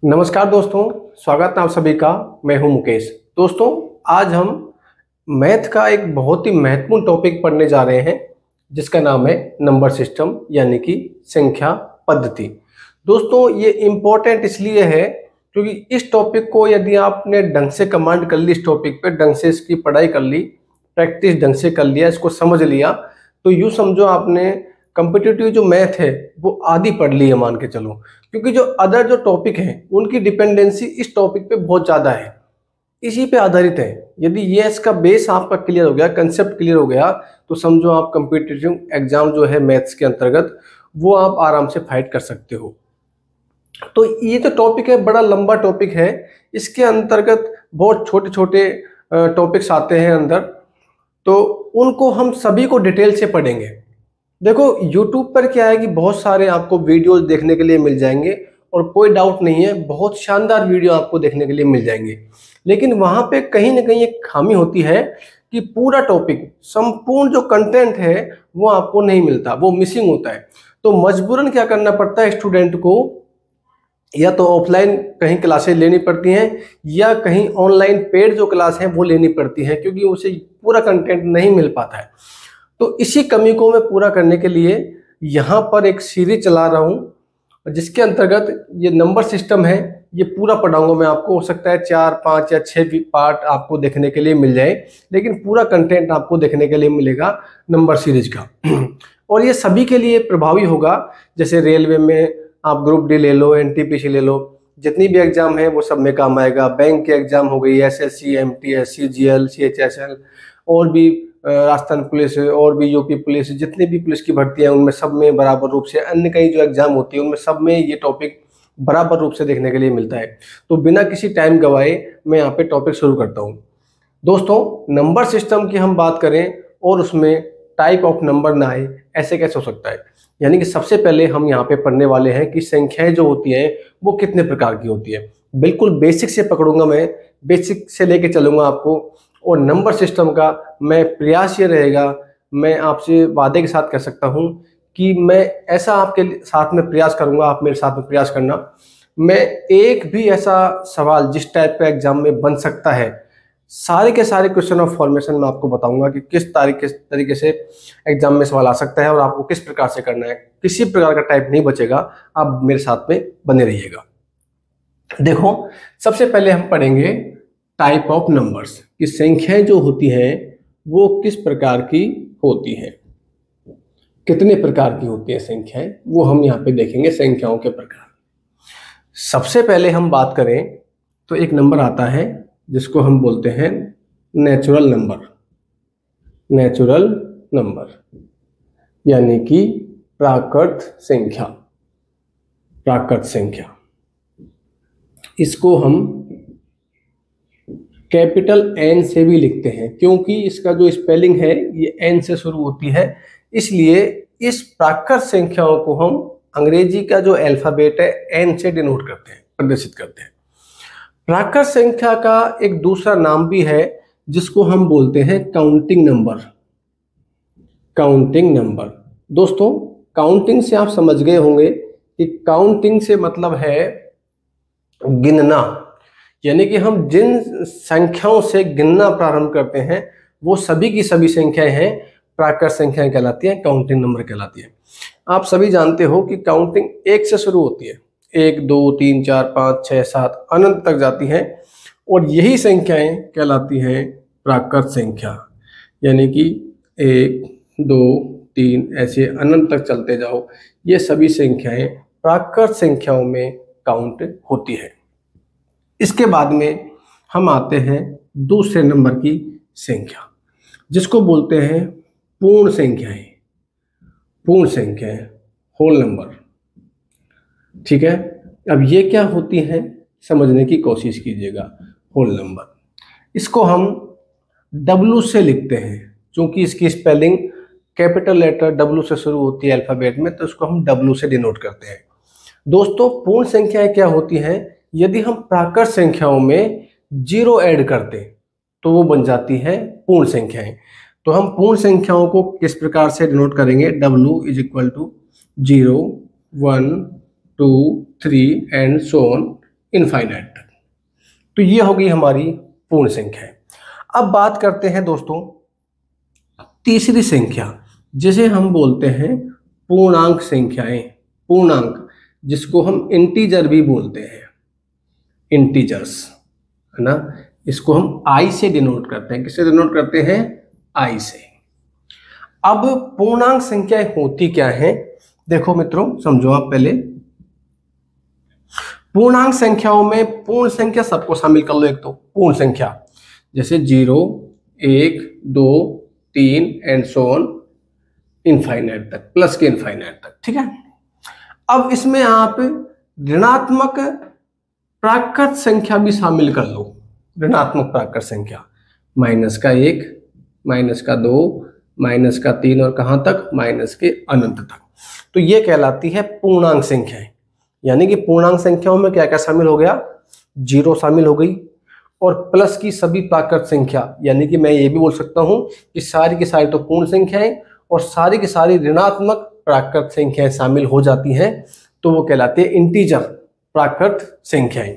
नमस्कार दोस्तों, स्वागत है आप सभी का। मैं हूं मुकेश। दोस्तों, आज हम मैथ का एक बहुत ही महत्वपूर्ण टॉपिक पढ़ने जा रहे हैं जिसका नाम है नंबर सिस्टम यानी कि संख्या पद्धति। दोस्तों, ये इम्पोर्टेंट इसलिए है क्योंकि इस टॉपिक को यदि आपने ढंग से कमांड कर ली, इस टॉपिक पे ढंग से इसकी पढ़ाई कर ली, प्रैक्टिस ढंग से कर लिया, इसको समझ लिया, तो यूँ समझो आपने कॉम्पिटिटिव जो मैथ है वो आधी पढ़ ली है, मान के चलो। क्योंकि जो अदर जो टॉपिक हैं उनकी डिपेंडेंसी इस टॉपिक पे बहुत ज़्यादा है, इसी पे आधारित है। यदि ये इसका बेस आपका क्लियर हो गया, कंसेप्ट क्लियर हो गया, तो समझो आप कॉम्पिटिटिव एग्जाम जो है मैथ्स के अंतर्गत वो आप आराम से फाइट कर सकते हो। तो ये जो टॉपिक है बड़ा लंबा टॉपिक है, इसके अंतर्गत बहुत छोटे छोटे टॉपिक्स आते हैं अंदर, तो उनको हम सभी को डिटेल से पढ़ेंगे। देखो, YouTube पर क्या है कि बहुत सारे आपको वीडियोस देखने के लिए मिल जाएंगे और कोई डाउट नहीं है, बहुत शानदार वीडियो आपको देखने के लिए मिल जाएंगे। लेकिन वहाँ पे कहीं ना कहीं एक खामी होती है कि पूरा टॉपिक, संपूर्ण जो कंटेंट है वो आपको नहीं मिलता, वो मिसिंग होता है। तो मजबूरन क्या करना पड़ता है स्टूडेंट को, या तो ऑफलाइन कहीं क्लासेस लेनी पड़ती हैं या कहीं ऑनलाइन पेड जो क्लास है वो लेनी पड़ती है, क्योंकि उसे पूरा कंटेंट नहीं मिल पाता है। तो इसी कमी को मैं पूरा करने के लिए यहाँ पर एक सीरीज चला रहा हूँ जिसके अंतर्गत ये नंबर सिस्टम है, ये पूरा पढ़ाऊंगा मैं आपको। हो सकता है 4, 5 या 6 भी पार्ट आपको देखने के लिए मिल जाए, लेकिन पूरा कंटेंट आपको देखने के लिए मिलेगा नंबर सीरीज का। और ये सभी के लिए प्रभावी होगा। जैसे रेलवे में आप ग्रुप डी ले लो, NTPC ले लो, जितनी भी एग्जाम है वो सब में काम आएगा। बैंक के एग्जाम हो गई, SSC, MTS, CGL, CHSL, और भी राजस्थान पुलिस और भी UP पुलिस, जितनी भी पुलिस की भर्ती है उनमें सब में बराबर रूप से, अन्य कई जो एग्जाम होती है उनमें सब में ये टॉपिक बराबर रूप से देखने के लिए मिलता है। तो बिना किसी टाइम गवाए मैं यहाँ पे टॉपिक शुरू करता हूँ। दोस्तों, नंबर सिस्टम की हम बात करें और उसमें टाइप ऑफ नंबर ना आए, ऐसे कैसे हो सकता है? यानी कि सबसे पहले हम यहाँ पे पढ़ने वाले हैं कि संख्याएं जो होती हैं वो कितने प्रकार की होती है। बिल्कुल बेसिक से पकड़ूंगा मैं, बेसिक से लेके चलूंगा आपको। और नंबर सिस्टम का मैं प्रयास ये रहेगा, मैं आपसे वादे के साथ कह सकता हूँ कि मैं ऐसा आपके साथ में प्रयास करूँगा, आप मेरे साथ में प्रयास करना। मैं एक भी ऐसा सवाल जिस टाइप का एग्जाम में बन सकता है, सारे के सारे क्वेश्चन ऑफ फॉर्मेशन में आपको बताऊंगा कि किस तरीके से एग्जाम में सवाल आ सकता है और आपको किस प्रकार से करना है। किसी प्रकार का टाइप नहीं बचेगा, आप मेरे साथ में बने रहिएगा। देखो, सबसे पहले हम पढ़ेंगे टाइप ऑफ नंबर्स, कि संख्याएं जो होती हैं वो किस प्रकार की होती हैं, कितने प्रकार की होती है संख्याएं, वो हम यहाँ पे देखेंगे। संख्याओं के प्रकार, सबसे पहले हम बात करें तो एक नंबर आता है जिसको हम बोलते हैं नेचुरल नंबर। नेचुरल नंबर यानी कि प्राकृत संख्या। प्राकृत संख्या, इसको हम कैपिटल N से भी लिखते हैं, क्योंकि इसका जो स्पेलिंग है ये N से शुरू होती है, इसलिए इस प्राकृत संख्याओं को हम अंग्रेजी का जो अल्फाबेट है N से डिनोट करते हैं, प्रदर्शित करते हैं। प्राकृत संख्या का एक दूसरा नाम भी है जिसको हम बोलते हैं काउंटिंग नंबर। Counting number. दोस्तों, काउंटिंग से आप समझ गए होंगे कि काउंटिंग से मतलब है गिनना, यानी कि हम जिन संख्याओं से गिनना प्रारंभ करते हैं वो सभी की सभी संख्याएं हैं प्राकृत संख्याएं कहलाती हैं, काउंटिंग नंबर कहलाती है। आप सभी जानते हो कि काउंटिंग 1 से शुरू होती है, 1, 2, 3, 4, 5, 6, 7 अनंत तक जाती हैं, और यही संख्याएं कहलाती हैं प्राकृत संख्या। यानी कि 1, 2, 3 ऐसे अनंत तक चलते जाओ, ये सभी संख्याएं प्राकृत संख्याओं में काउंट होती है। इसके बाद में हम आते हैं दूसरे नंबर की संख्या, जिसको बोलते हैं पूर्ण संख्याएं। पूर्ण संख्याएं, होल नंबर। ठीक है, अब ये क्या होती हैं समझने की कोशिश कीजिएगा। होल नंबर, इसको हम W से लिखते हैं, क्योंकि इसकी स्पेलिंग कैपिटल लेटर W से शुरू होती है अल्फाबेट में, तो इसको हम W से डिनोट करते हैं। दोस्तों, पूर्ण संख्याएं क्या होती हैं? यदि हम प्राकृत संख्याओं में 0 ऐड करते तो वो बन जाती है पूर्ण संख्याएं। तो हम पूर्ण संख्याओं को किस प्रकार से डिनोट करेंगे? W is equal to 0, 1, 2, 3 and so on infinite तक। तो ये हो गई हमारी पूर्ण संख्या। अब बात करते हैं दोस्तों तीसरी संख्या, जिसे हम बोलते हैं पूर्णांक संख्याएं। पूर्णांक, जिसको हम इंटीजर भी बोलते हैं, इंटीजर्स, है ना। इसको हम आई से डिनोट करते हैं। किससे डिनोट करते हैं? आई से। अब पूर्णांक संख्याएं होती क्या हैं? देखो मित्रों, समझो आप पहले। पूर्णांक संख्याओं में पूर्ण संख्या सबको शामिल कर लो। एक तो पूर्ण संख्या जैसे 0, 1, 2, 3 एंड सो ऑन इनफाइनाइट तक, प्लस के इनफाइनाइट तक, ठीक है। अब इसमें आप ऋणात्मक प्राकृत संख्या भी शामिल कर लो। ऋणात्मक प्राकृत संख्या -1, -2, -3 और कहां तक? माइनस के अनंत तक। तो ये कहलाती है पूर्णांक संख्याएं। यानी कि पूर्णांक संख्याओं में क्या क्या शामिल हो गया? 0 शामिल हो गई, और प्लस की सभी प्राकृत संख्या, यानी कि मैं ये भी बोल सकता हूं कि सारी की सारी तो पूर्ण संख्याएं और सारी की सारी ऋणात्मक प्राकृत संख्याएं शामिल हो जाती हैं, तो वो कहलाती है इंटीजर प्राकृत संख्याएं।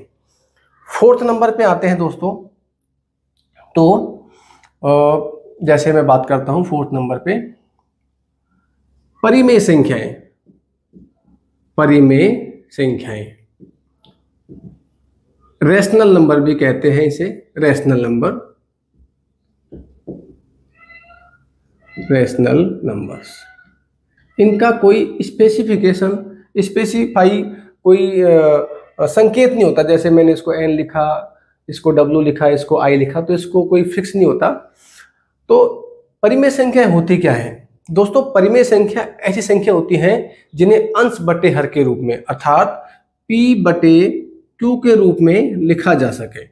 4th नंबर पे आते हैं दोस्तों। तो जैसे मैं बात करता हूं 4th नंबर पे परिमेय संख्याएं। परिमेय संख्याएं, रेशनल नंबर भी कहते हैं इसे, रेशनल नंबर, रेशनल नंबर्स। इनका कोई स्पेसिफाई कोई संकेत नहीं होता। जैसे मैंने इसको n लिखा, इसको w लिखा, इसको i लिखा, तो इसको कोई फिक्स नहीं होता। तो परिमेय संख्याएं होती क्या है दोस्तों? परिमेय संख्या ऐसी संख्या होती हैं जिन्हें अंश बटे हर के रूप में, अर्थात p बटे q के रूप में लिखा जा सके।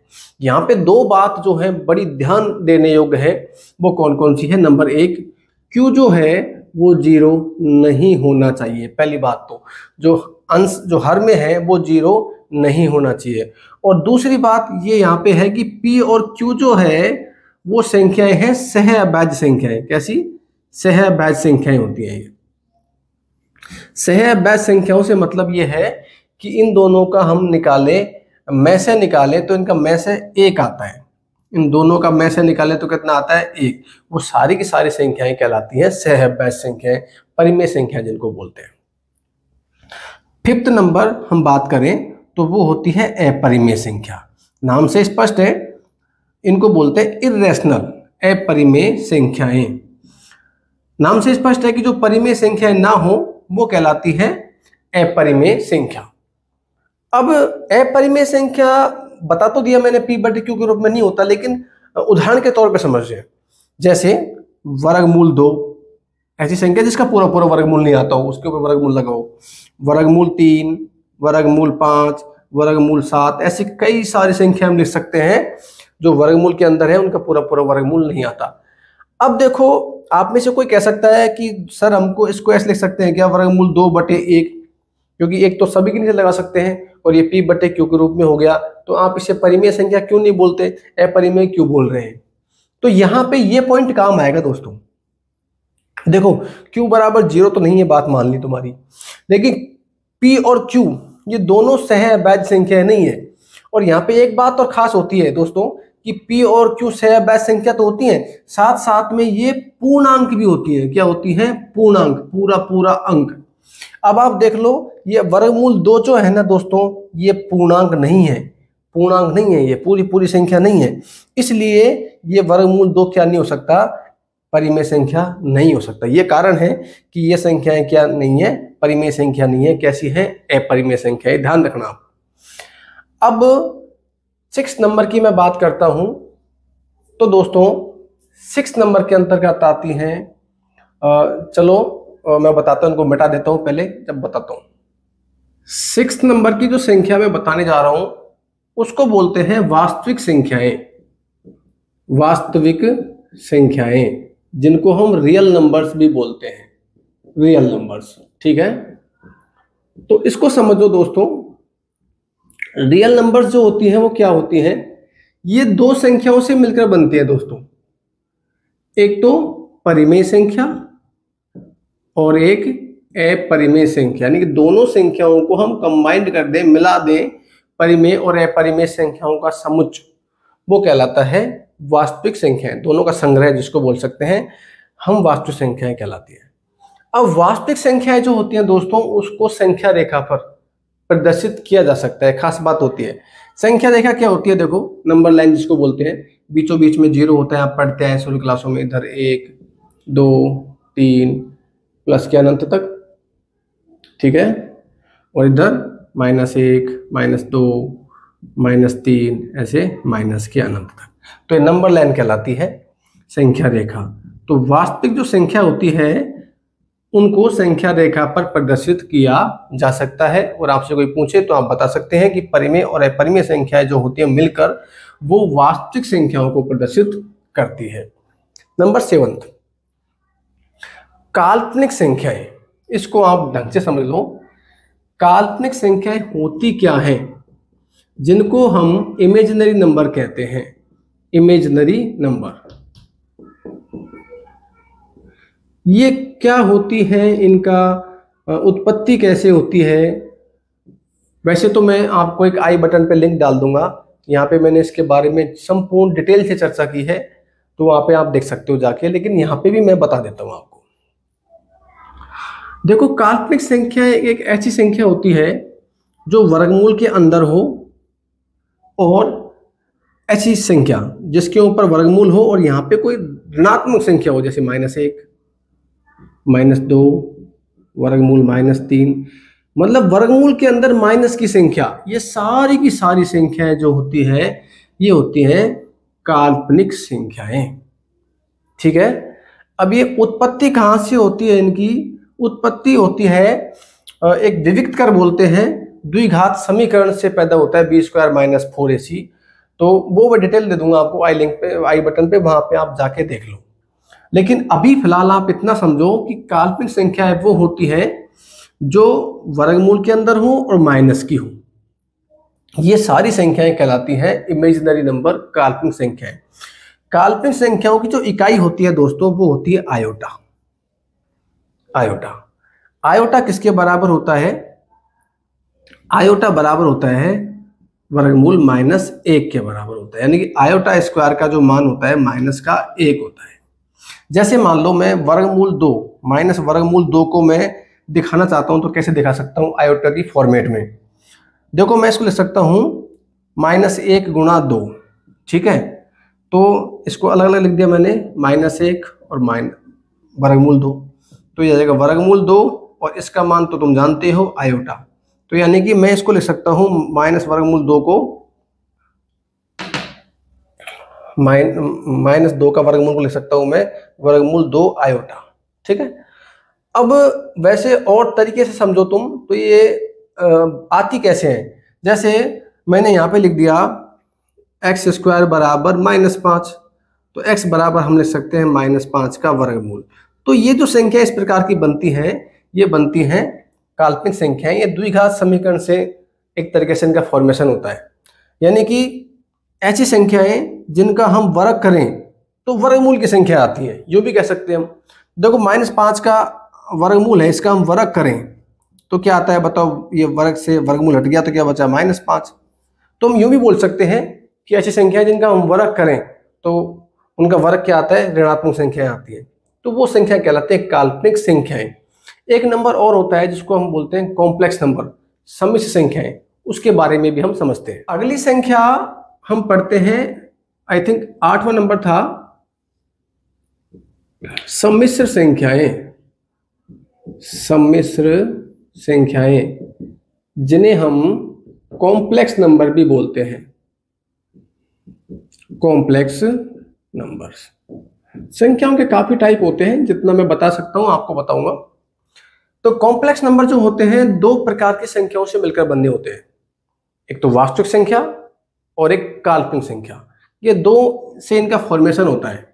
यहाँ पे दो बात जो है बड़ी ध्यान देने योग्य है, वो कौन कौन सी है? नंबर 1, q जो है वो 0 नहीं होना चाहिए। पहली बात तो जो अंश जो हर में है वो 0 नहीं होना चाहिए। और दूसरी बात ये यहाँ पे है कि p और q जो है वो संख्याएं हैं सहअभाज्य संख्याएं। कैसी? सहअभाज्य संख्याएं होती हैं ये। सहअभाज्य संख्याओं से मतलब ये है कि इन दोनों का हम निकालें, में से निकालें तो इनका में से 1 आता है। इन दोनों का में से निकालें तो कितना आता है? 1। वो सारी की सारी संख्याएं कहलाती हैं सहअभाज्य संख्याएं, परिमेय संख्या जिनको बोलते हैं। 5th नंबर हम बात करें तो वो होती है अपरिमेय संख्या। नाम से स्पष्ट है, इनको बोलते हैं इर्रेशनल, अपरिमेय संख्याएं। नाम से स्पष्ट है कि जो परिमेय संख्याएं ना हो वो कहलाती है अपरिमेय संख्या। अब अपरिमेय संख्या बता तो दिया मैंने, p बटे q के रूप में नहीं होता, लेकिन उदाहरण के तौर पे समझिए। जैसे वर्गमूल 2, ऐसी संख्या जिसका पूरा पूरा वर्गमूल नहीं आता हो, उसके ऊपर वर्गमूल लगाओ। वर्गमूल 3, वर्गमूल 5, वर्गमूल 7, ऐसी कई सारी संख्या हम लिख सकते हैं जो वर्गमूल के अंदर है, उनका पूरा पूरा वर्गमूल नहीं आता। अब देखो, आप में से कोई कह सकता है कि सर हमको इसको ऐसे लिख सकते हैं क्या? वर्गमूल 2 बटे 1, क्योंकि 1 तो सभी के नीचे लगा सकते हैं और ये p बटे q के रूप में हो गया, तो आप इसे परिमेय संख्या क्यों नहीं बोलते, अपरिमेय क्यों बोल रहे हैं? तो यहाँ पे ये पॉइंट काम आएगा दोस्तों। देखो q बराबर 0 तो नहीं है, बात मान ली तुम्हारी, लेकिन p और q ये दोनों सहअभाज्य संख्या नहीं है। और यहाँ पे एक बात और खास होती है दोस्तों कि p और q सहअभाज्य संख्या तो होती हैं, साथ साथ में ये पूर्णांक भी होती है। क्या होती है? पूर्णांक, पूरा पूरा अंक। अब आप देख लो, ये वर्गमूल 2 जो है ना दोस्तों, ये पूर्णांक नहीं है, पूर्णांक नहीं है, ये पूरी पूरी संख्या नहीं है। इसलिए ये वर्गमूल 2 क्या नहीं हो सकता? परिमेय संख्या नहीं हो सकता। ये कारण है कि ये संख्याएं क्या नहीं है? परिमेय संख्या नहीं है। कैसी है? अपरिमेय संख्या है, ध्यान रखना। अब 6 नंबर की मैं बात करता हूं, तो दोस्तों 6 नंबर के अंतर्गत आती हैं, चलो मैं बताता हूं, इनको मिटा देता हूं पहले जब बताता हूं। 6 नंबर की जो संख्या मैं बताने जा रहा हूं उसको बोलते हैं वास्तविक संख्याएं। वास्तविक संख्याएं, जिनको हम रियल नंबर्स भी बोलते हैं, रियल नंबर्स, ठीक है। तो इसको समझो दोस्तों, रियल नंबर्स जो होती हैं वो क्या होती हैं? ये 2 संख्याओं से मिलकर बनती है दोस्तों। एक तो परिमेय संख्या और एक अपरिमेय संख्या, यानी कि दोनों संख्याओं को हम कंबाइंड कर दें, मिला दें, परिमेय और अपरिमेय संख्याओं का समुच्चय वो कहलाता है वास्तविक संख्याएं, दोनों का संग्रह जिसको बोल सकते हैं हम वास्तविक संख्याएं कहलाती है। अब वास्तविक संख्याएं जो होती हैं दोस्तों, उसको संख्या रेखा पर प्रदर्शित किया जा सकता है। खास बात होती है संख्या रेखा क्या होती है, देखो नंबर लाइन जिसको बोलते हैं, बीचों बीच में जीरो होता है। आप पढ़ते हैं शुरू क्लासों में, इधर 1 2 3 प्लस के अनंत तक, ठीक है, और इधर -1 -2 -3 ऐसे माइनस के अनंत तक। तो ये नंबर लाइन कहलाती है संख्या रेखा। तो वास्तविक जो संख्या होती है उनको संख्या रेखा पर प्रदर्शित किया जा सकता है। और आपसे कोई पूछे तो आप बता सकते हैं कि परिमेय और अपरिमेय संख्याएं जो होती है मिलकर वो वास्तविक संख्याओं को प्रदर्शित करती है। नंबर 7, काल्पनिक संख्याएं। इसको आप ढंग से समझ लो। काल्पनिक संख्याएं होती क्या हैं, जिनको हम इमेजिनरी नंबर कहते हैं। इमेजिनरी नंबर ये क्या होती है, इनका उत्पत्ति कैसे होती है। वैसे तो मैं आपको एक आई बटन पे लिंक डाल दूंगा, यहाँ पे मैंने इसके बारे में संपूर्ण डिटेल से चर्चा की है, तो वहाँ पे आप देख सकते हो जाके, लेकिन यहाँ पे भी मैं बता देता हूँ आपको। देखो, काल्पनिक संख्या एक ऐसी संख्या होती है जो वर्गमूल के अंदर हो, और ऐसी संख्या जिसके ऊपर वर्गमूल हो और यहाँ पे कोई ऋणात्मक संख्या हो, जैसे -1 -2 वर्गमूल -3, मतलब वर्गमूल के अंदर माइनस की संख्या। ये सारी की सारी संख्याएं जो होती है ये होती हैं काल्पनिक संख्याएं, ठीक है। अब ये उत्पत्ति कहाँ से होती है, इनकी उत्पत्ति होती है एक द्विविक्त कर बोलते हैं, द्विघात समीकरण से पैदा होता है, b² - 4ac। तो वो मैं डिटेल दे दूंगा आपको आई लिंक पे, आई बटन पे, वहां पे आप जाके देख लो। लेकिन अभी फिलहाल आप इतना समझो कि काल्पनिक संख्या वो होती है जो वर्गमूल के अंदर हो और माइनस की हो। ये सारी संख्याएं कहलाती हैं इमेजिनरी नंबर, काल्पनिक संख्याएं। काल्पनिक संख्याओं की जो इकाई होती है दोस्तों, वो होती है आयोटा। आयोटा, आयोटा किसके बराबर होता है? आयोटा बराबर होता है वर्गमूल -1 के बराबर होता है, यानी कि आयोटा स्क्वायर का जो मान होता है -1 होता है। जैसे मान लो मैं वर्गमूल 2 माइनस वर्गमूल 2 को मैं दिखाना चाहता हूं, तो कैसे दिखा सकता हूं? आयोटा की फॉर्मेट में। देखो, मैं इसको लिख सकता हूं -1 × 2, ठीक है। तो इसको अलग अलग लिख दिया मैंने, -1 और वर्गमूल 2, तो ये आ जाएगा वर्गमूल 2, और इसका मान तो तुम जानते हो आयोटा। तो यानी कि मैं इसको लिख सकता हूं -वर्गमूल 2 को -2 का वर्गमूल को लिख सकता हूं मैं वर्गमूल 2 आयोटा, ठीक है। अब वैसे और तरीके से समझो तुम, तो ये आती कैसे हैं? जैसे मैंने यहाँ पे लिख दिया x² बराबर -5, तो x बराबर हम लिख सकते हैं -5 का वर्गमूल। तो ये जो संख्या इस प्रकार की बनती हैं, ये बनती हैं काल्पनिक संख्याएं। ये द्विघात समीकरण से एक तरीके से इनका फॉर्मेशन होता है, यानी कि ऐसी संख्याएं जिनका हम वर्ग करें तो वर्गमूल की संख्या आती है, यूं भी कह सकते हैं हम। देखो, -5 का वर्गमूल है, इसका हम वर्ग करें तो क्या आता है बताओ? ये वर्ग से वर्गमूल हट गया तो क्या बचा? -5। तो हम यूं भी बोल सकते हैं कि ऐसी संख्याएं जिनका हम वर्ग करें तो उनका वर्ग क्या आता है? ऋणात्मक संख्याएं आती है। तो वो संख्या कहलाते हैं काल्पनिक संख्याएं। एक नंबर और होता है जिसको हम बोलते हैं कॉम्प्लेक्स नंबर, सम्मिश्र संख्याएं, उसके बारे में भी हम समझते हैं। अगली संख्या हम पढ़ते हैं, आई थिंक 8वां नंबर था, सम्मिश्र संख्याएं। सम्मिश्र संख्याएं जिन्हें हम कॉम्प्लेक्स नंबर भी बोलते हैं, कॉम्प्लेक्स नंबर्स। संख्याओं के काफी टाइप होते हैं, जितना मैं बता सकता हूं आपको बताऊंगा। तो कॉम्प्लेक्स नंबर जो होते हैं 2 प्रकार की संख्याओं से मिलकर बने होते हैं, एक तो वास्तविक संख्या और एक काल्पनिक संख्या। ये 2 से इनका फॉर्मेशन होता है,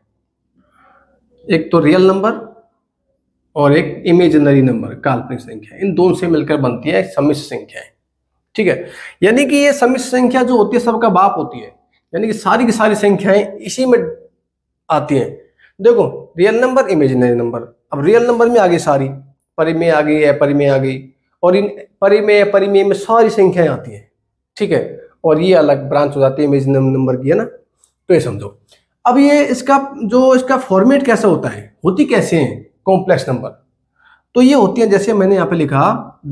एक तो रियल नंबर और एक इमेजिनरी नंबर, काल्पनिक संख्या। इन दोनों से मिलकर बनती है सम्मिश्र संख्याएं, ठीक है। यानी कि ये सम्मिश्र संख्या जो होती है सबका बाप होती है, यानी कि सारी की सारी संख्याएं इसी में आती हैं। देखो, रियल नंबर, इमेजिनरी नंबर। अब रियल नंबर में आ गई सारी, परिमेय आ गई, अपरिमेय आ गई, और इन परिमेय अपरिमेय में सारी संख्याएं आती हैं, ठीक है, और ये अलग ब्रांच हो जाती है इमेजिनरी नंबर की, है ना। तो ये समझो। अब ये इसका फॉर्मेट कैसा होता है, होती कैसे है कॉम्प्लेक्स नंबर। तो ये होती है, जैसे मैंने यहाँ पे लिखा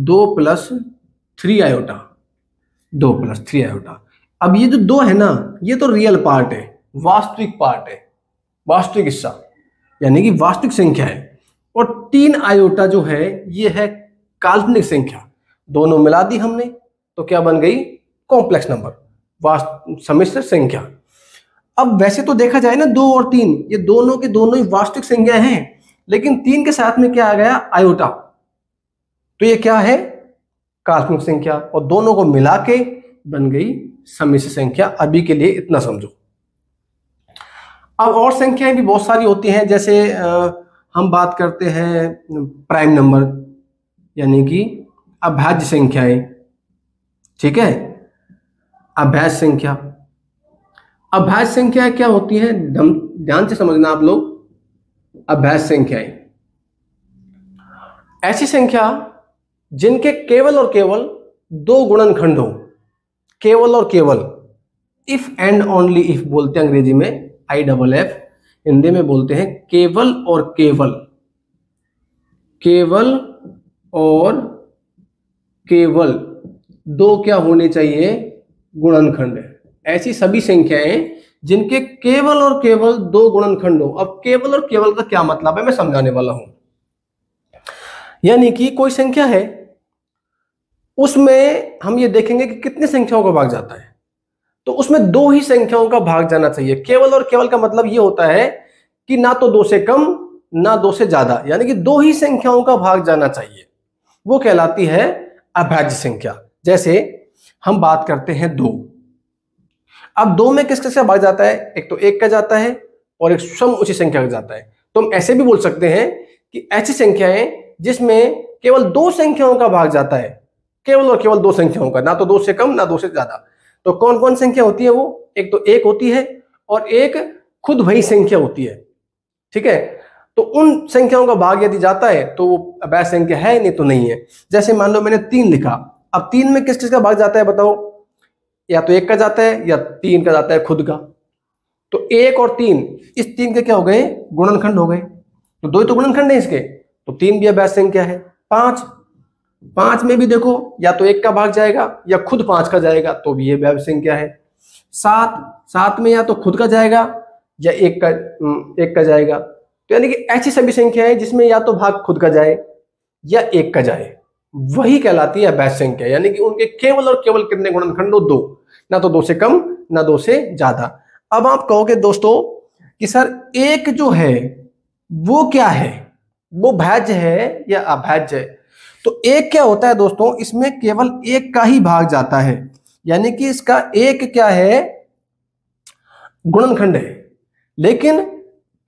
2+3 आयोटा, 2+3 आयोटा। अब ये जो 2 है ना, ये तो रियल पार्ट है, वास्तविक पार्ट है, वास्तविक हिस्सा, यानी कि वास्तविक संख्या है। और 3 आयोटा जो है ये है काल्पनिक संख्या। दोनों मिला दी हमने तो क्या बन गई, कॉम्प्लेक्स नंबर, सम्मिश्र संख्या। अब वैसे तो देखा जाए ना 2 और 3 ये दोनों के दोनों ही वास्तविक संख्या हैं, लेकिन 3 के साथ में क्या आ गया, आयोटा, तो ये क्या है, काल्पनिक संख्या, और दोनों को मिला के बन गई सम्मिश्र संख्या। अभी के लिए इतना समझो। अब और संख्याएं भी बहुत सारी होती हैं, जैसे हम बात करते हैं प्राइम नंबर, यानी कि अभाज्य संख्याएं, ठीक है, अभाज्य संख्या। अभाज्य संख्याएं क्या होती हैं, ध्यान से समझना आप लोग। अभाज्य संख्याएं ऐसी संख्या जिनके केवल और केवल 2 गुणनखंड हो, केवल और केवल, इफ एंड ओनली इफ बोलते हैं अंग्रेजी में, IFF, हिंदी में बोलते हैं केवल और केवल, केवल और केवल 2 क्या होने चाहिए, गुणनखंड। ऐसी सभी संख्याएं जिनके केवल और केवल 2 गुणनखंड हो। अब केवल और केवल का क्या मतलब है, मैं समझाने वाला हूं। यानी कि कोई संख्या है, उसमें हम ये देखेंगे कि कितनी संख्याओं का भाग जाता है, तो उसमें 2 ही संख्याओं का भाग जाना चाहिए। केवल और केवल का मतलब ये होता है कि ना तो 2 से कम ना 2 से ज्यादा, यानी कि 2 ही संख्याओं का भाग जाना चाहिए, वो कहलाती है अभाज्य संख्या। जैसे हम बात करते हैं 2। अब 2 में किस किस का भाग जाता है, एक तो 1 का जाता है और एक सम उसी संख्या का जाता है। तो हम ऐसे भी बोल सकते हैं कि ऐसी संख्याएं जिसमें केवल 2 संख्याओं का भाग जाता है, केवल और केवल 2 संख्याओं का, ना तो 2 से कम ना 2 से ज्यादा। तो कौन कौन संख्या होती है वो, एक तो 1 होती है और एक खुद वही संख्या होती है, ठीक है। तो उन संख्याओं का भाग यदि जाता है तो वो अभाज्य संख्या है, नहीं तो नहीं है। जैसे मान लो मैंने 3 लिखा, अब 3 में किस किस का भाग जाता है बताओ, या तो 1 का जाता है या 3 का जाता है खुद का। तो 1 और 3, इस 3 के क्या हो गए, गुणनखंड हो गए। तो 2 तो गुणनखंड है इसके, तो 3 भी अभाज्य संख्या है। 5 में भी देखो, या तो 1 का भाग जाएगा या खुद 5 का जाएगा, तो भी ये अभाज्य संख्या है। 7 में या तो खुद का जाएगा या 1 का जाएगा। तो यानी कि ऐसी सभी संख्याएं जिसमें या तो भाग खुद का जाए या 1 का जाए, वही कहलाती है अभाज्य संख्या। यानी कि उनके केवल और केवल कितने गुणनखंड हो, 2, ना तो 2 से कम ना 2 से ज्यादा। अब आप कहोगे दोस्तों कि सर 1 जो है वो क्या है, वो भाज्य है या अभाज्य है। तो 1 क्या होता है दोस्तों, इसमें केवल 1 का ही भाग जाता है, यानी कि इसका 1 क्या है, गुणनखंड है। लेकिन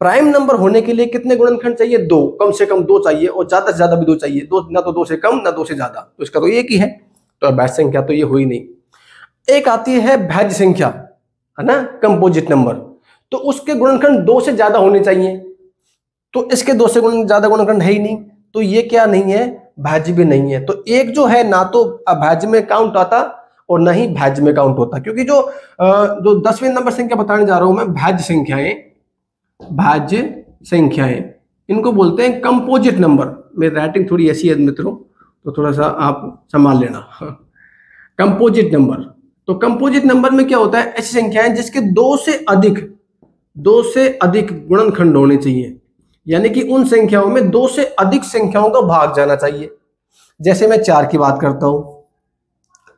प्राइम नंबर होने के लिए कितने गुणनखंड चाहिए, 2, कम से कम 2 चाहिए और ज्यादा से ज्यादा भी 2 चाहिए। 2 ना तो 2 से कम ना 2 से ज्यादा, तो इसका तो 1 ही है, तो अभाज्य संख्या तो ये हुई नहीं। एक आती है भाज्य संख्या, है ना, कंपोजिट नंबर, तो उसके गुणनखंड 2 से ज्यादा होने चाहिए। तो इसके 2 से ज्यादा गुणनखंड है ही नहीं, तो ये क्या नहीं है, भाज्य भी नहीं है। तो 1 जो है ना तो अभाज्य में काउंट आता और ना ही भाज्य में काउंट होता, क्योंकि जो 10वीं नंबर संख्या बताने जा रहा हूं मैं, भाज्य संख्याएं इनको बोलते हैं कंपोजिट नंबर। मेरी राइटिंग थोड़ी ऐसी है मित्रों, तो थोड़ा सा आप संभाल लेना। कंपोजिट नंबर, तो कंपोजिट नंबर में क्या होता है, ऐसी संख्याएं जिसके 2 से अधिक गुणनखंड होने चाहिए, यानी कि उन संख्याओं में 2 से अधिक संख्याओं का भाग जाना चाहिए। जैसे मैं 4 की बात करता हूं,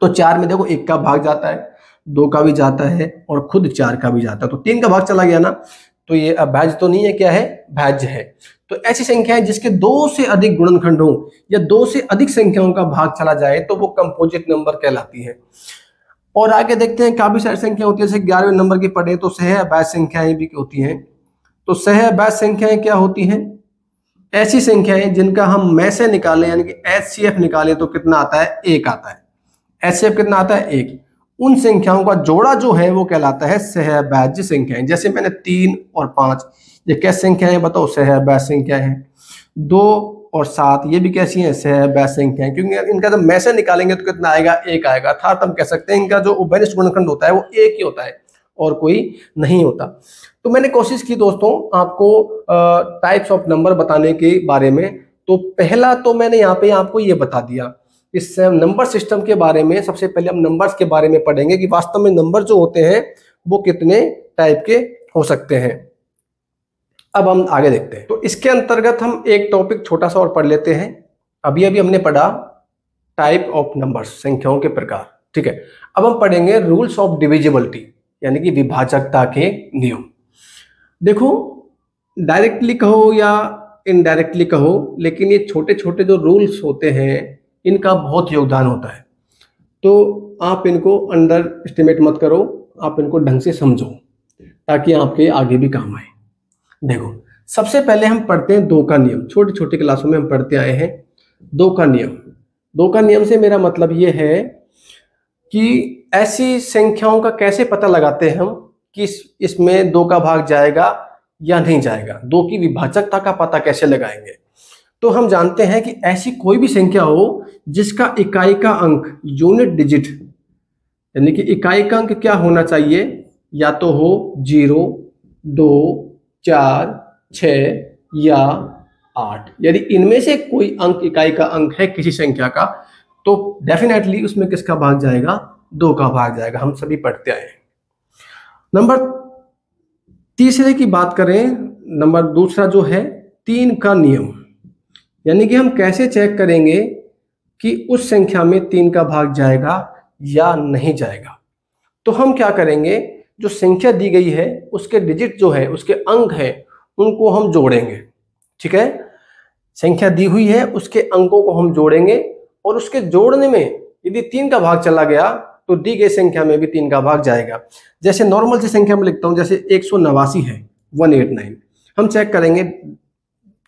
तो 4 में देखो 1 का भाग जाता है, 2 का भी जाता है और खुद 4 का भी जाता है, तो 3 का भाग चला गया ना, तो ये अभाज्य तो नहीं है, क्या है, भाज्य है। तो ऐसी संख्याएं जिसके 2 से अधिक गुणनखंड हो या 2 से अधिक संख्याओं का भाग चला जाए तो वो कंपोजिट नंबर कहलाती है। और आगे देखते हैं, काफी सारी संख्या होती है, जैसे 11वें नंबर की पढ़े तो सह अभाज्य संख्याएं भी होती हैं। तो सह अभाज्य संख्याएं क्या होती हैं, ऐसी संख्याएं जिनका हम में से निकालें, यानी कि HCF निकालें तो कितना आता है, 1 आता है। HCF कितना आता है, 1। उन संख्याओं का जोड़ा जो है वो कहलाता है सहअभाज्य संख्याएं। जैसे मैंने 3 और 5, ये कैसी संख्याएं बताओ, सहअभाज्य संख्याएं हैं। 2 और 7 ये भी कैसी हैं, सहबैध संख्या है, क्योंकि इनका जब में से निकालेंगे तो कितना आएगा, 1 आएगा। अर्थात हम कह सकते हैं इनका जो उभयनिष्ठ गुणनखंड होता है वो 1 ही होता है और कोई नहीं होता। तो मैंने कोशिश की दोस्तों आपको टाइप्स ऑफ नंबर बताने के बारे में। तो पहला तो मैंने यहाँ पे आपको ये बता दिया। इस नंबर सिस्टम के बारे में सबसे पहले हम नंबर्स के बारे में पढ़ेंगे कि वास्तव में नंबर जो होते हैं वो कितने टाइप के हो सकते हैं। अब हम आगे देखते हैं। तो इसके अंतर्गत हम एक टॉपिक छोटा सा और पढ़ लेते हैं। अभी हमने पढ़ा टाइप ऑफ नंबर्स, संख्याओं के प्रकार, ठीक है। अब हम पढ़ेंगे रूल्स ऑफ डिविजिबिलिटी, यानी कि विभाजकता के नियम। देखो, डायरेक्टली कहो या इनडायरेक्टली कहो, लेकिन ये छोटे छोटे जो रूल्स होते हैं इनका बहुत योगदान होता है। तो आप इनको अंडर एस्टिमेट मत करो, आप इनको ढंग से समझो ताकि आपके आगे भी काम आए। देखो, सबसे पहले हम पढ़ते हैं 2 का नियम। छोटी छोटी क्लासों में हम पढ़ते आए हैं 2 का नियम। 2 का नियम से मेरा मतलब ये है कि ऐसी संख्याओं का कैसे पता लगाते हैं हम कि इसमें 2 का भाग जाएगा या नहीं जाएगा, 2 की विभाजकता का पता कैसे लगाएंगे। तो हम जानते हैं कि ऐसी कोई भी संख्या हो जिसका इकाई का अंक, यूनिट डिजिट, यानी कि इकाई का अंक क्या होना चाहिए, या तो हो 0, 2, 4, 6 या 8। यदि इनमें से कोई अंक इकाई का अंक है किसी संख्या का, तो डेफिनेटली उसमें किसका भाग जाएगा, 2 का भाग जाएगा। हम सभी पढ़ते आए हैं। नंबर तीसरे की बात करें, नंबर दूसरा जो है 3 का नियम, यानी कि हम कैसे चेक करेंगे कि उस संख्या में 3 का भाग जाएगा या नहीं जाएगा। तो हम क्या करेंगे, जो संख्या दी गई है उसके डिजिट जो है, उसके अंक है, उनको हम जोड़ेंगे, ठीक है। संख्या दी हुई है, उसके अंकों को हम जोड़ेंगे और उसके जोड़ने में यदि 3 का भाग चला गया तो दी गई संख्या में भी 3 का भाग जाएगा। जैसे नॉर्मल से संख्या में लिखता हूं, जैसे 189 है, 189, हम चेक करेंगे,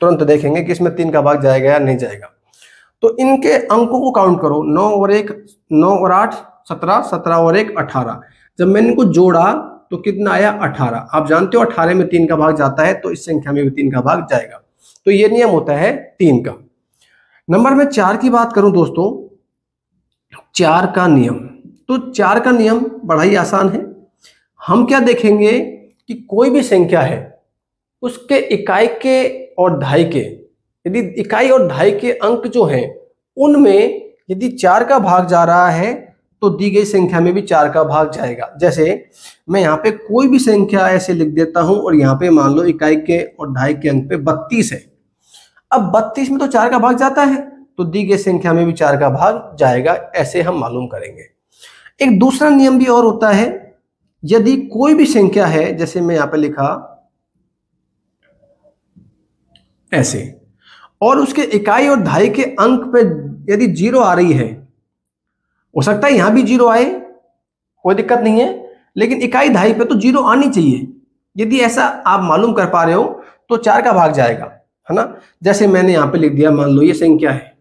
तुरंत देखेंगे कि इसमें 3 का भाग जाएगा या नहीं जाएगा। तो इनके अंकों को काउंट करो, 9 और 1, 9 और 8 17, 17 और 1 18। जब मैंने इनको जोड़ा तो कितना आया, 18। आप जानते हो 18 में 3 का भाग जाता है, तो इस संख्या में भी 3 का भाग जाएगा। तो ये नियम होता है 3 का। नंबर में 4 की बात करूं दोस्तों, 4 का नियम। तो 4 का नियम बड़ा ही आसान है। हम क्या देखेंगे कि कोई भी संख्या है उसके इकाई के और दहाई के, यदि इकाई और दहाई के अंक जो हैं उनमें यदि 4 का भाग जा रहा है तो दी गई संख्या में भी 4 का भाग जाएगा। जैसे मैं यहाँ पे कोई भी संख्या ऐसे लिख देता हूं और यहाँ पे मान लो इकाई के और दहाई के अंक पे 32 है। अब 32 में तो 4 का भाग जाता है, तो दी गई संख्या में भी 4 का भाग जाएगा। ऐसे हम मालूम करेंगे। एक दूसरा नियम भी और होता है, यदि कोई भी संख्या है, जैसे मैं यहाँ पे लिखा ऐसे, और उसके इकाई और दहाई के अंक पे यदि 0 आ रही है, हो सकता है यहां भी 0 आए, कोई दिक्कत नहीं है, लेकिन इकाई दहाई पे तो 0 आनी चाहिए। यदि ऐसा आप मालूम कर पा रहे हो तो 4 का भाग जाएगा, है ना। जैसे मैंने यहां पे लिख दिया, मान लो ये संख्या है,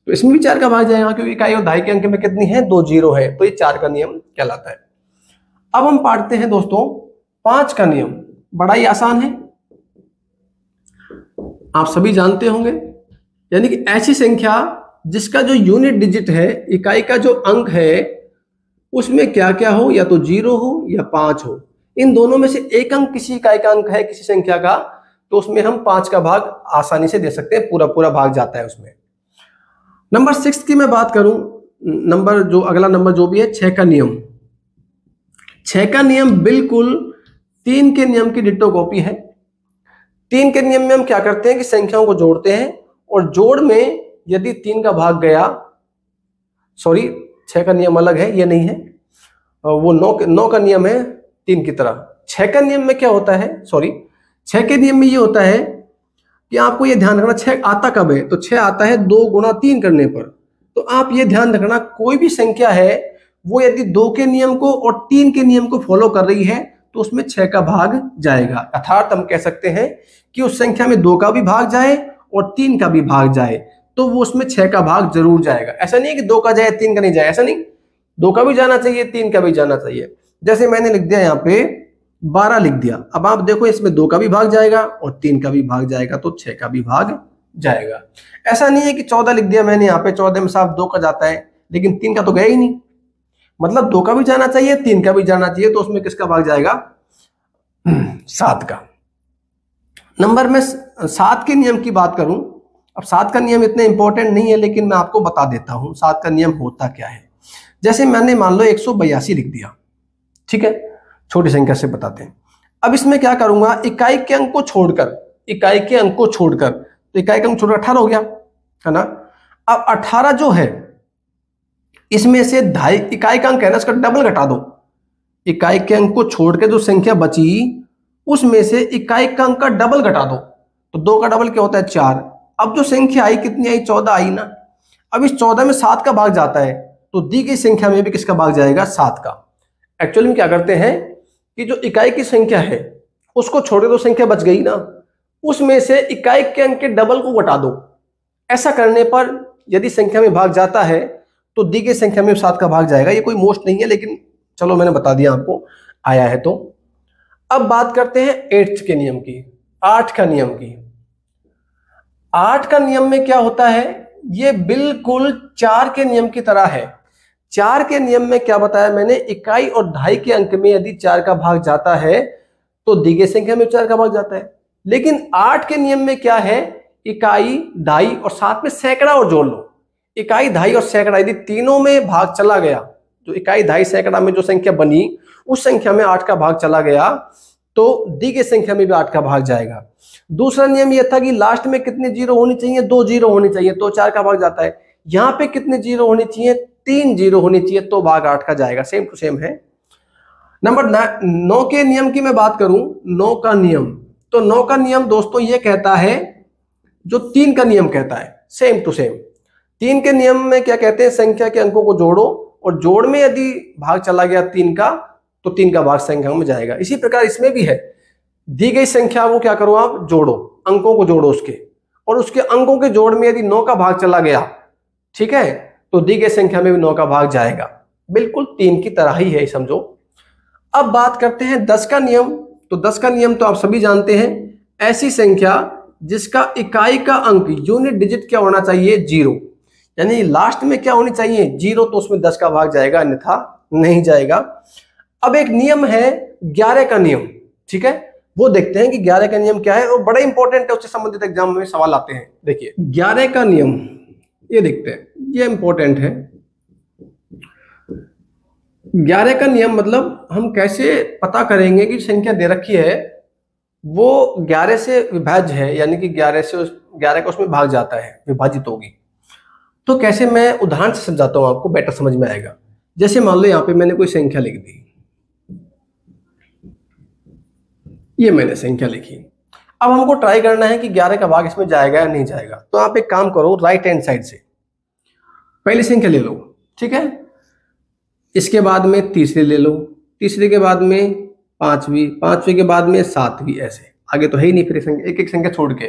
तो इसमें भी 4 का भाग जाएगा, क्योंकि इकाई और दहाई के अंक में कितनी है, 2 0 है। तो ये 4 का नियम कहलाता है। अब हम पढ़ते हैं दोस्तों 5 का नियम। बड़ा ही आसान है, आप सभी जानते होंगे, यानी कि ऐसी संख्या जिसका जो यूनिट डिजिट है, इकाई का जो अंक है, उसमें क्या क्या हो, या तो 0 हो या 5 हो। इन दोनों में से एक अंक किसी इकाई का अंक है किसी संख्या का, तो उसमें हम 5 का भाग आसानी से दे सकते हैं, पूरा पूरा भाग जाता है उसमें। नंबर 6 की मैं बात करूं, नंबर जो अगला नंबर जो भी है, 6 का नियम। 6 का नियम बिल्कुल 3 के नियम की डिट्टो कॉपी है। 3 के नियम में हम क्या करते हैं कि संख्याओं को जोड़ते हैं, और जोड़ में यदि 3 का भाग गया, सॉरी 6 का नियम अलग है, ये नहीं है, वो 9 का नियम है 3 की तरह। 6 का नियम में क्या होता है, सॉरी 6 के नियम में ये होता है कि आपको ये ध्यान रखना, 6 आता कब है, तो 6 आता है 2 गुणा 3 करने पर। तो आप ये ध्यान रखना, कोई भी संख्या है वो यदि 2 के नियम को और 3 के नियम को फॉलो कर रही है तो उसमें 6 का भाग जाएगा। अर्थात हम कह सकते हैं कि उस संख्या में 2 का भी भाग जाए और 3 का भी भाग जाए तो वो उसमें 6 का भाग जरूर जाएगा। ऐसा नहीं कि 2 का जाए 3 का नहीं जाए, ऐसा नहीं, 2 का भी जाना चाहिए 3 का भी जाना चाहिए। जैसे मैंने लिख दिया यहाँ पे 12 लिख दिया, अब आप देखो इसमें 2 का भी भाग जाएगा और 3 का भी भाग जाएगा, तो 6 का भी भाग जाएगा। ऐसा नहीं है कि 14 लिख दिया मैंने, यहाँ पे 14 में साफ 2 का जाता है लेकिन 3 का तो गया ही नहीं, मतलब 2 का भी जाना चाहिए, 3 का भी जाना चाहिए, तो उसमें किसका भाग जाएगा? 7 का। नंबर में 7 के नियम की बात करूं, अब 7 का नियम इतना इंपॉर्टेंट नहीं है लेकिन मैं आपको बता देता हूं 7 का नियम होता क्या है। जैसे मैंने मान लो 182 लिख दिया, ठीक है, छोटी संख्या से बताते हैं। अब इसमें क्या करूंगा, इकाई के अंक को छोड़कर, इकाई के अंक को छोड़कर, तो इकाई का अंक छोड़कर 18 हो गया, है ना। अब 18 जो है इसमें से ढाई इकाई का अंक है ना, इसका डबल घटा दो। इकाई के अंक को छोड़ के जो संख्या बची उसमें से इकाई का अंक का डबल घटा दो, तो 2 का डबल क्या होता है? 4। अब जो संख्या आई कितनी आई? 14 आई ना। अब इस 14 में 7 का भाग जाता है, तो दी गई संख्या में भी किसका भाग जाएगा? 7 का। एक्चुअली में क्या करते हैं कि जो इकाई की संख्या है उसको छोड़ के तो संख्या बच गई ना, उसमें से इकाई के अंक के डबल को घटा दो। ऐसा करने पर यदि संख्या में भाग जाता है तो दी गई संख्या में 7 का भाग जाएगा। ये कोई मोस्ट नहीं है लेकिन चलो मैंने बता दिया आपको, आया है तो। अब बात करते हैं 8th के नियम की, 8 का नियम की। 8 का नियम में क्या होता है? ये बिल्कुल 4 के नियम की तरह है। 4 के नियम में क्या बताया मैंने? इकाई और ढाई के अंक में यदि 4 का भाग जाता है तो दी गई संख्या में 4 का भाग जाता है। लेकिन 8 के नियम में क्या है? इकाई, ढाई और साथ में सैकड़ा और जोड़ लो। इकाई, ढाई और सैकड़ा यदि तीनों में भाग चला गया, जो इकाई, ढाई, सैकड़ा में जो संख्या बनी उस संख्या में 8 का भाग चला गया तो दी गई संख्या में भी 8 का भाग जाएगा। दूसरा नियम यह था कि लास्ट में कितने जीरो होनी चाहिए? 2 जीरो होनी चाहिए, तो 4 का भाग जाता है। यहां पे कितने जीरो होनी चाहिए? 3 जीरो होनी चाहिए, तो भाग 8 का जाएगा। सेम टू सेम है। नंबर 9 के नियम की मैं बात करूं, 9 का नियम, तो 9 का नियम दोस्तों ये कहता है जो 3 का नियम कहता है, सेम टू सेम। 3 के नियम में क्या कहते हैं? संख्या के अंकों को जोड़ो और जोड़ में यदि भाग चला गया 3 का तो 3 का भाग संख्या में जाएगा। इसी प्रकार इसमें भी है, दी गई संख्या को क्या करो आप? जोड़ो, अंकों को जोड़ो उसके, और उसके अंकों के जोड़ में यदि 9 का भाग चला गया, ठीक है, तो दी गई संख्या में भी 9 का भाग जाएगा। बिल्कुल 3 की तरह ही है, समझो। अब बात करते हैं 10 का नियम। तो 10 का नियम तो आप सभी जानते हैं, ऐसी संख्या जिसका इकाई का अंक, यूनिट डिजिट क्या होना चाहिए? 0, यानी लास्ट में क्या होनी चाहिए? 0, तो उसमें 10 का भाग जाएगा, अन्यथा नहीं जाएगा। अब एक नियम है 11 का नियम, ठीक है, वो देखते हैं कि 11 का नियम क्या है, और बड़ा इंपॉर्टेंट है, उससे संबंधित एग्जाम में सवाल आते हैं। देखिए 11 का नियम, ये देखते हैं, ये इंपॉर्टेंट है। 11 का नियम मतलब हम कैसे पता करेंगे कि संख्या दे रखी है वो 11 से विभाज्य है, यानी कि 11 का उसमें भाग जाता है, विभाजित होगी। तो कैसे, मैं उदाहरण से समझाता हूं, आपको बेटर समझ में आएगा। जैसे मान लो यहाँ पे मैंने कोई संख्या लिख दी, ये मैंने संख्या लिखी। अब हमको ट्राई करना है कि 11 का भाग इसमें जाएगा या नहीं जाएगा। तो आप एक काम करो, राइट हैंड साइड से पहली संख्या ले लो, ठीक है, इसके बाद में तीसरी ले लो, तीसरे के बाद में पांचवी, पांचवी के बाद में सातवीं, ऐसे आगे तो है ही नहीं, फिर एक एक संख्या छोड़ के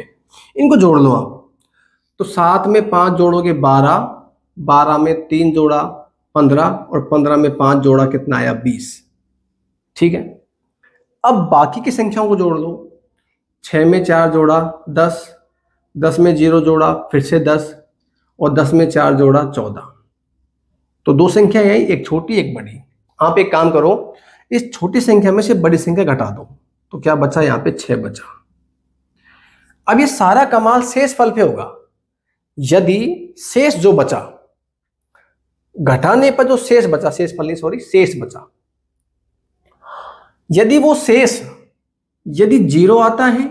इनको जोड़ लो आप। तो 7 में 5 जोड़ोगे 12, 12 में 3 जोड़ा 15, और 15 में 5 जोड़ा कितना आया? 20, ठीक है। अब बाकी की संख्याओं को जोड़ लो। 6 में 4 जोड़ा 10, 10 में 0 जोड़ा फिर से 10, और 10 में 4 जोड़ा 14। तो 2 संख्या आई, एक छोटी एक बड़ी। आप एक काम करो, इस छोटी संख्या में से बड़ी संख्या घटा दो, तो क्या बचा? यहाँ पे 6 बचा। अब ये सारा कमाल शेष फल पे होगा। यदि शेष जो बचा, घटाने पर जो शेष बचा, शेष फल नहीं सॉरी, शेष बचा, यदि वो शेष यदि 0 आता है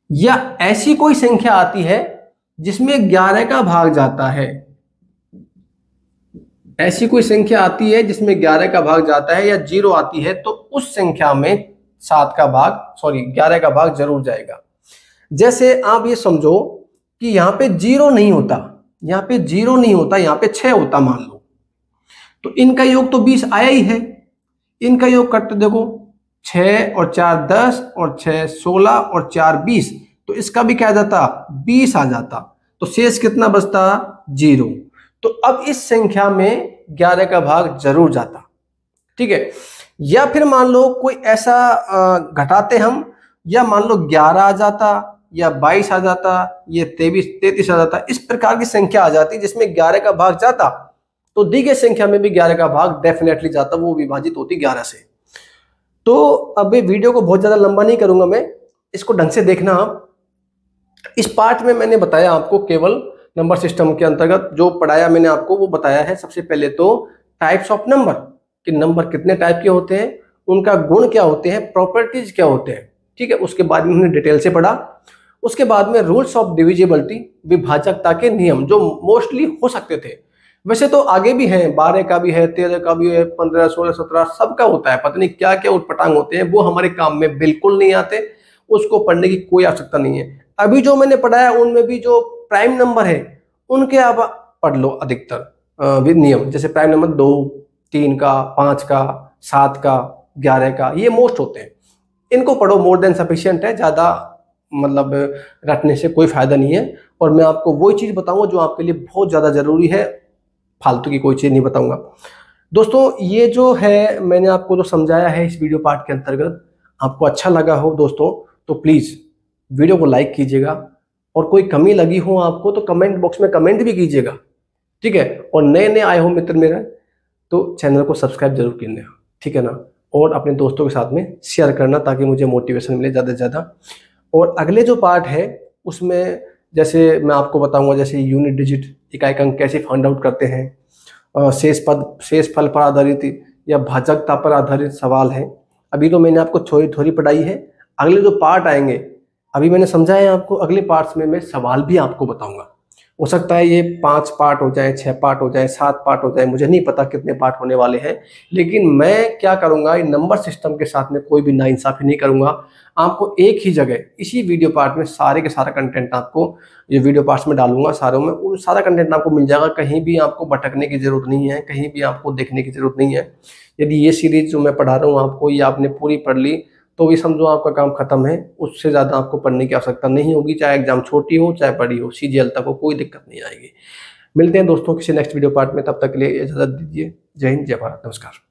या ऐसी कोई संख्या आती है जिसमें 11 का भाग जाता है, ऐसी कोई संख्या आती है जिसमें 11 का भाग जाता है या 0 आती है, तो उस संख्या में 7 का भाग, सॉरी 11 का भाग जरूर जाएगा। जैसे आप ये समझो कि यहां पे 0 नहीं होता, यहां पे 0 नहीं होता, यहां पे 6 होता मान लो, तो इनका योग तो 20 आया ही है। इनका योग करते देखो, 6 और 4 10, और 6 16, और 4 20, तो इसका भी क्या आ जाता? 20 आ जाता। तो शेष कितना बचता? 0। तो अब इस संख्या में 11 का भाग जरूर जाता, ठीक है। या फिर मान लो कोई ऐसा घटाते हम, या मान लो 11 आ जाता, या 22 आ जाता, ये 33 आ जाता, इस प्रकार की संख्या आ जाती जिसमें 11 का भाग जाता, तो दी गई संख्या में भी 11 का भाग डेफिनेटली जाता, वो विभाजित होती 11 से। तो अब ये वीडियो को बहुत ज्यादा लंबा नहीं करूंगा मैं, इसको ढंग से देखना आप। इस पार्ट में मैंने बताया आपको केवल नंबर सिस्टम के अंतर्गत जो पढ़ाया मैंने आपको वो बताया है। सबसे पहले तो टाइप्स ऑफ नंबर, कि नंबर कितने टाइप के होते हैं, उनका गुण क्या होते हैं, प्रॉपर्टीज क्या होते हैं, ठीक है। उसके बाद में हमने डिटेल से पढ़ा। उसके बाद में रूल्स ऑफ डिविजिबिलिटी, विभाजकता के नियम, जो मोस्टली हो सकते थे, वैसे तो आगे भी हैं, 12 का भी है, 13 का भी है, 15, 16, 17 सबका होता है, पता नहीं क्या क्या उटपटांग होते हैं, वो हमारे काम में बिल्कुल नहीं आते, उसको पढ़ने की कोई आवश्यकता नहीं है। अभी जो मैंने पढ़ाया उनमें भी जो प्राइम नंबर है उनके आप पढ़ लो अधिकतर नियम, जैसे प्राइम नंबर 2, 3 का, 5 का, 7 का, 11 का, ये मोस्ट होते हैं, इनको पढ़ो, मोर देन सफिशिएंट है, ज़्यादा मतलब रटने से कोई फायदा नहीं है। और मैं आपको वही चीज़ बताऊंगा जो आपके लिए बहुत ज़्यादा ज़रूरी है, फालतू की कोई चीज़ नहीं बताऊंगा। दोस्तों ये जो है मैंने आपको जो समझाया है इस वीडियो पार्ट के अंतर्गत, आपको अच्छा लगा हो दोस्तों तो प्लीज़ वीडियो को लाइक कीजिएगा, और कोई कमी लगी हो आपको तो कमेंट बॉक्स में कमेंट भी कीजिएगा, ठीक है। और नए नए आए हो मित्र मेरा तो चैनल को सब्सक्राइब जरूर कीजिए, ठीक है ना, और अपने दोस्तों के साथ में शेयर करना ताकि मुझे मोटिवेशन मिले ज़्यादा से ज़्यादा। और अगले जो पार्ट है उसमें जैसे मैं आपको बताऊंगा, जैसे यूनिट डिजिट, इकाई अंक कैसे फाइंड आउट करते हैं, शेष फल पर आधारित या भाजकता पर आधारित सवाल है। अभी तो मैंने आपको थोड़ी थोड़ी पढ़ाई है, अगले जो पार्ट आएंगे, अभी मैंने समझाया आपको, अगले पार्ट्स में मैं सवाल भी आपको बताऊंगा। हो सकता है ये 5 पार्ट हो जाए, 6 पार्ट हो जाए, 7 पार्ट हो जाए, मुझे नहीं पता कितने पार्ट होने वाले हैं, लेकिन मैं क्या करूंगा, नंबर सिस्टम के साथ में कोई भी नाइंसाफी नहीं करूंगा। आपको एक ही जगह इसी वीडियो पार्ट में सारे के सारा कंटेंट आपको ये वीडियो पार्ट्स में डालूंगा, सारों में वो सारा कंटेंट आपको मिल जाएगा, कहीं भी आपको भटकने की जरूरत नहीं है, कहीं भी आपको देखने की जरूरत नहीं है। यदि ये सीरीज जो मैं पढ़ा रहा हूँ आपको, ये आपने पूरी पढ़ ली तो ये समझो आपका काम खत्म है, उससे ज़्यादा आपको पढ़ने की आवश्यकता नहीं होगी, चाहे एग्जाम छोटी हो चाहे बड़ी हो, CGL तक हो, कोई दिक्कत नहीं आएगी। मिलते हैं दोस्तों किसी नेक्स्ट वीडियो पार्ट में, तब तक के लिए इजाज़त दीजिए। जय हिंद, जय भारत, नमस्कार।